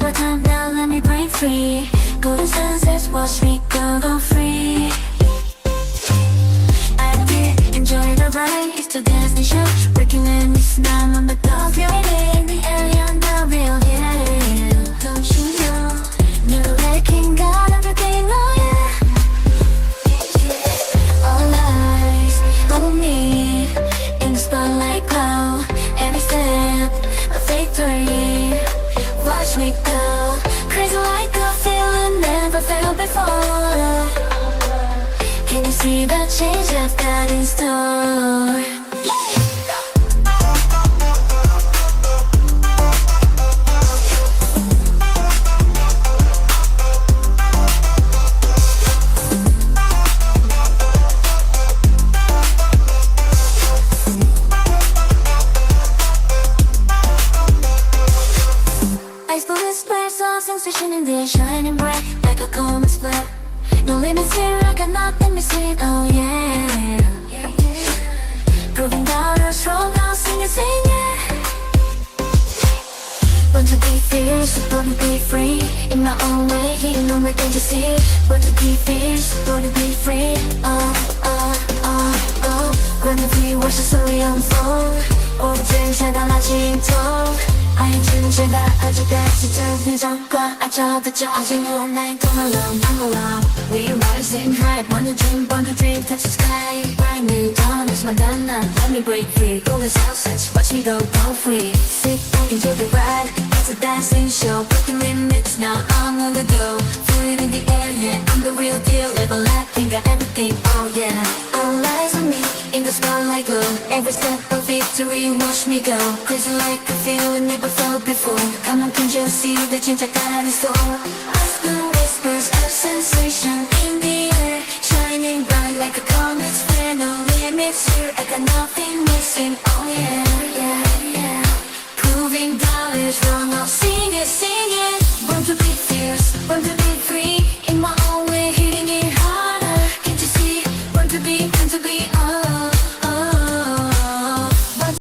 our time now, let me break free. Golden sunsets, watch me go free. I'm here, enjoy the ride. It's the destination, breaking limits now. I'm the dog, you're in the alien, the real, yeah. Don't you know, you're wrecking, got everything, oh yeah. All eyes on me, in the spotlight glow. Every step, a victory. Watch me go, crazy like a feeling never felt before. Can you see the change I've got in store? Sensation in there, shining bright like a comet split. No limits here, I got nothing missing, oh yeah. Proving that I'm strong, I'll sing and sing, yeah. Born to be fierce, born to be free. In my own way, you know where can you see it? Born to be fierce, born to be free. Run the free, watch the story unfold. 오늘은 달라진 톤 하얀 제가 아직까지 듣는 전과 아쳐듣죠 아직 무한 나의 돈 alone, I'm alone. We rising high, born to dream, touch the sky. Bright new dawn is my dawn now. Let me break free, golden sunsets, watch me go free. Sit back into the ride, it's a dancing show. Breaking limits now, I'm on the go. Feel it in the air, yeah, I'm the real deal. Level acting, got everything, oh yeah. All eyes on me, in the spotlight glow. Every step of victory, watch me go. Crazy like a feeling never felt before. Come on, can you see the change I got in store? Unspoken whispers of sensation in the air, shining bright like a comet flare. No limits here, I got nothing missing, oh yeah.